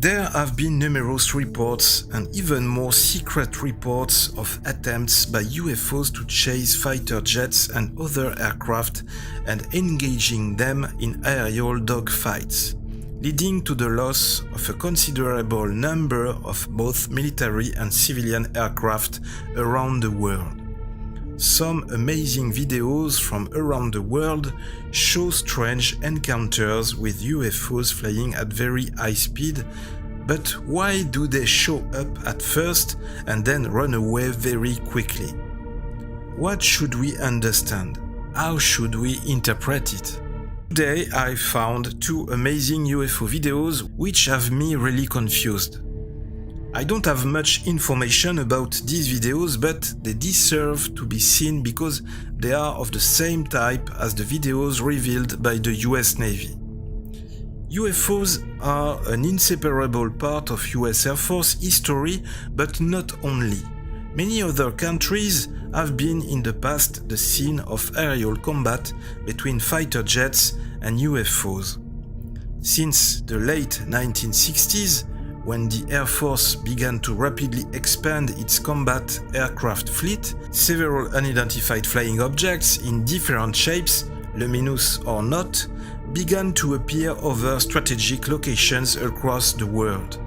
There have been numerous reports and even more secret reports of attempts by UFOs to chase fighter jets and other aircraft and engaging them in aerial dogfights, leading to the loss of a considerable number of both military and civilian aircraft around the world. Some amazing videos from around the world show strange encounters with UFOs flying at very high speed, but why do they show up at first and then run away very quickly? What should we understand? How should we interpret it? Today I found two amazing UFO videos which have me really confused. I don't have much information about these videos, but they deserve to be seen because they are of the same type as the videos revealed by the US Navy. UFOs are an inseparable part of US Air Force history, but not only. Many other countries have been in the past the scene of aerial combat between fighter jets and UFOs. Since the late 1960s, when the Air Force began to rapidly expand its combat aircraft fleet, several unidentified flying objects in different shapes, luminous or not, began to appear over strategic locations across the world.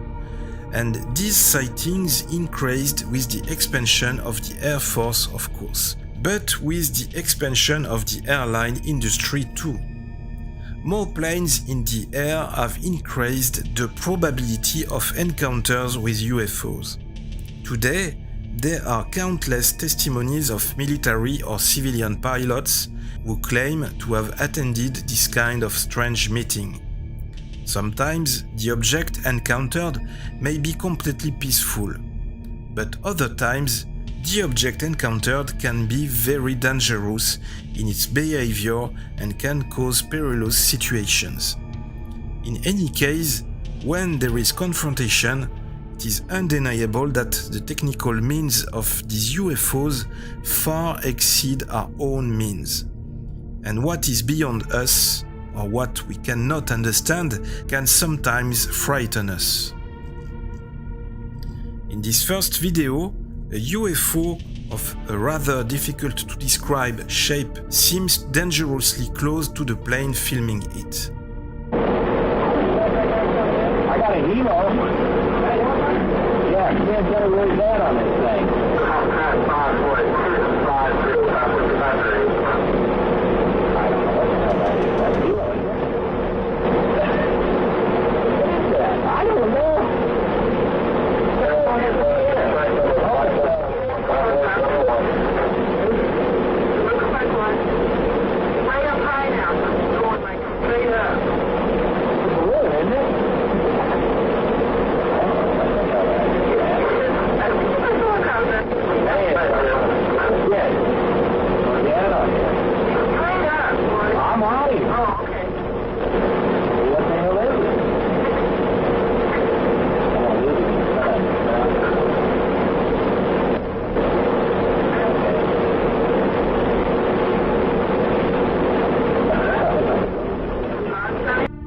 And these sightings increased with the expansion of the Air Force, of course, but with the expansion of the airline industry too. More planes in the air have increased the probability of encounters with UFOs. Today, there are countless testimonies of military or civilian pilots who claim to have attended this kind of strange meeting. Sometimes the object encountered may be completely peaceful, but other times the object encountered can be very dangerous in its behavior and can cause perilous situations. In any case, when there is confrontation, it is undeniable that the technical means of these UFOs far exceed our own means. And what is beyond us, or what we cannot understand, can sometimes frighten us. In this first video, a UFO of a rather difficult to describe shape seems dangerously close to the plane filming it. I got a helo. Yeah, can't get really bad on this thing. I don't know.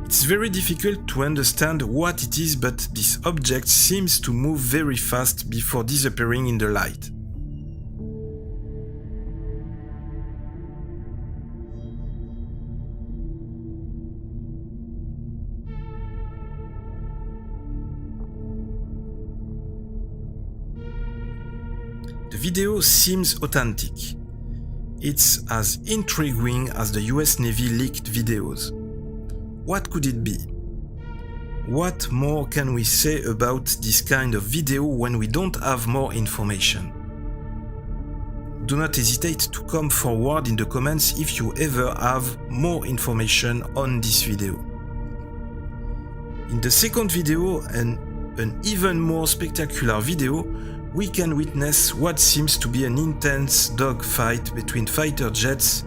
It's very difficult to understand what it is, but this object seems to move very fast before disappearing in the light. The video seems authentic. It's as intriguing as the US Navy leaked videos. What could it be? What more can we say about this kind of video when we don't have more information? Do not hesitate to come forward in the comments if you ever have more information on this video. In the second video, and an even more spectacular video, we can witness what seems to be an intense dogfight between fighter jets,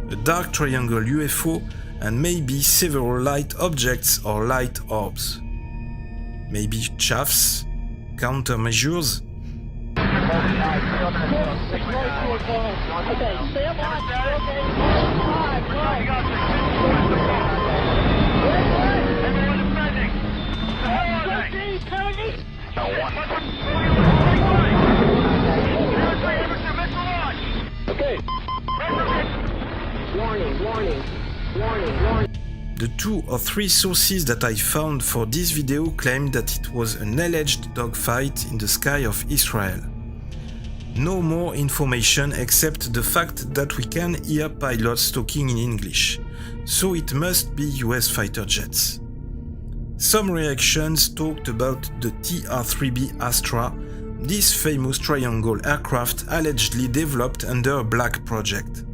a dark triangle UFO, and maybe several light objects or light orbs. Maybe chaffs, countermeasures. Okay. Warning, warning, warning, warning. The 2 or 3 sources that I found for this video claimed that it was an alleged dogfight in the sky of Israel. No more information except the fact that we can hear pilots talking in English, so it must be US fighter jets. Some reactions talked about the TR-3B Astra, this famous triangle aircraft allegedly developed under a black project.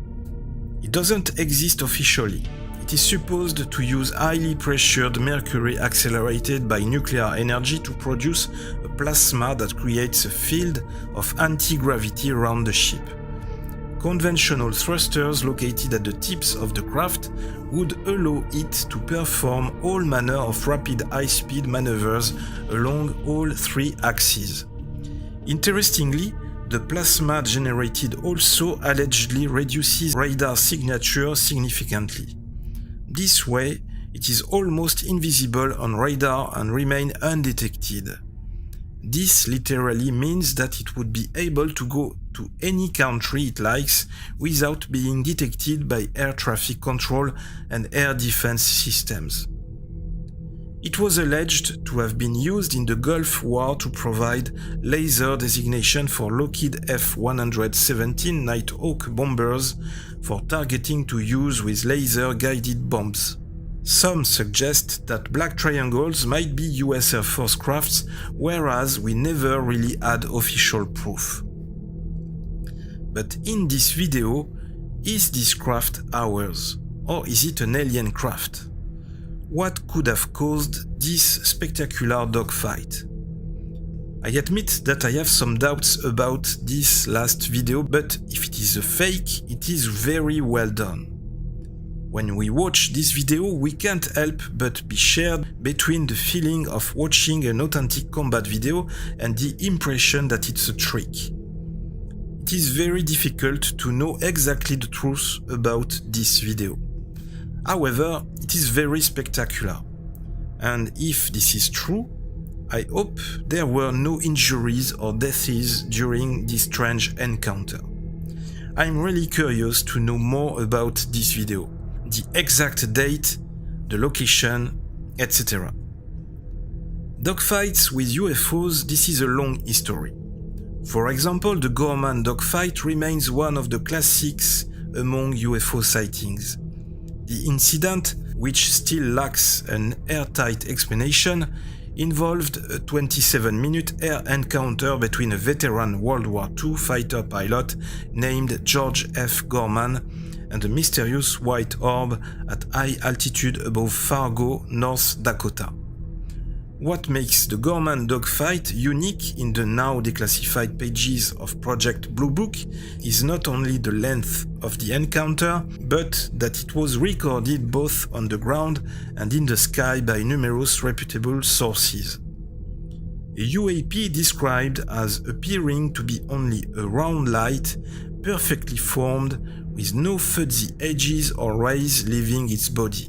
It doesn't exist officially. It is supposed to use highly pressured mercury accelerated by nuclear energy to produce a plasma that creates a field of anti-gravity around the ship. Conventional thrusters located at the tips of the craft would allow it to perform all manner of rapid high-speed maneuvers along all 3 axes. Interestingly, the plasma generated also allegedly reduces radar signature significantly. This way, it is almost invisible on radar and remain undetected. This literally means that it would be able to go to any country it likes without being detected by air traffic control and air defense systems. It was alleged to have been used in the Gulf War to provide laser designation for Lockheed F-117 Nighthawk bombers for targeting to use with laser-guided bombs. Some suggest that black triangles might be US Air Force crafts, whereas we never really had official proof. But in this video, is this craft ours, or is it an alien craft? What could have caused this spectacular dogfight? I admit that I have some doubts about this last video, but if it is a fake, it is very well done. When we watch this video, we can't help but be shared between the feeling of watching an authentic combat video and the impression that it's a trick. It is very difficult to know exactly the truth about this video. However, it is very spectacular. And if this is true, I hope there were no injuries or deaths during this strange encounter. I'm really curious to know more about this video, the exact date, the location, etc. Dogfights with UFOs, this is a long history. For example, the Gorman dogfight remains one of the classics among UFO sightings. The incident, which still lacks an airtight explanation, involved a 27-minute air encounter between a veteran World War II fighter pilot named George F. Gorman and a mysterious white orb at high altitude above Fargo, North Dakota. What makes the Gorman dogfight unique in the now declassified pages of Project Blue Book is not only the length of the encounter, but that it was recorded both on the ground and in the sky by numerous reputable sources. A UAP described as appearing to be only a round light, perfectly formed, with no fuzzy edges or rays leaving its body.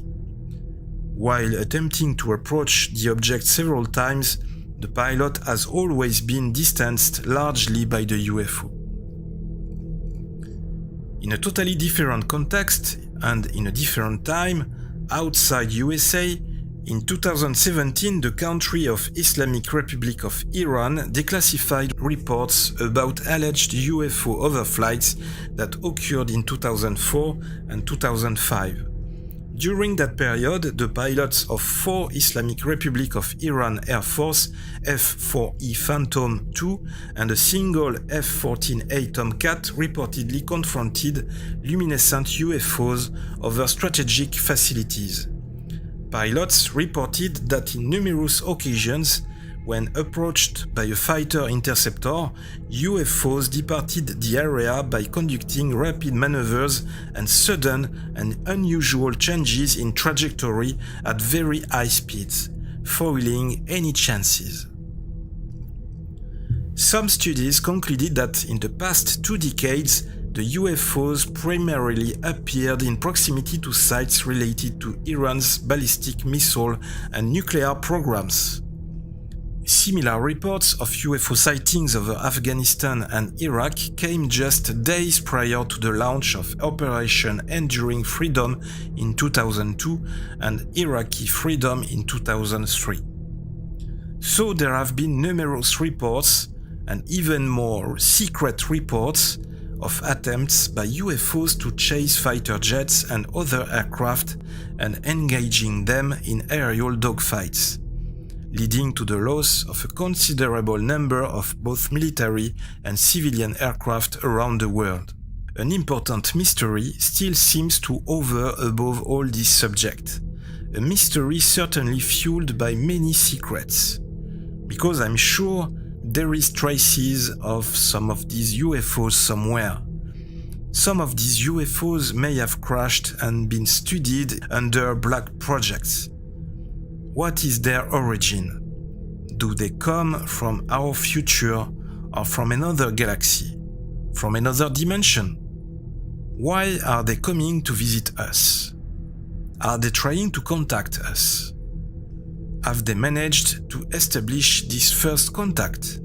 While attempting to approach the object several times, the pilot has always been distanced largely by the UFO. In a totally different context and in a different time, outside USA, in 2017 the country of Islamic Republic of Iran declassified reports about alleged UFO overflights that occurred in 2004 and 2005. During that period, the pilots of 4 Islamic Republic of Iran Air Force F-4E Phantom II and a single F-14A Tomcat reportedly confronted luminescent UFOs over strategic facilities. Pilots reported that in numerous occasions, when approached by a fighter interceptor, UFOs departed the area by conducting rapid maneuvers and sudden and unusual changes in trajectory at very high speeds, foiling any chances. Some studies concluded that in the past 2 decades, the UFOs primarily appeared in proximity to sites related to Iran's ballistic missile and nuclear programs. Similar reports of UFO sightings over Afghanistan and Iraq came just days prior to the launch of Operation Enduring Freedom in 2002 and Iraqi Freedom in 2003. So there have been numerous reports and even more secret reports of attempts by UFOs to chase fighter jets and other aircraft and engaging them in aerial dogfights, leading to the loss of a considerable number of both military and civilian aircraft around the world. An important mystery still seems to hover above all this subject, a mystery certainly fueled by many secrets, because I'm sure there is traces of some of these UFOs somewhere. Some of these UFOs may have crashed and been studied under black projects. What is their origin? Do they come from our future or from another galaxy? From another dimension? Why are they coming to visit us? Are they trying to contact us? Have they managed to establish this first contact?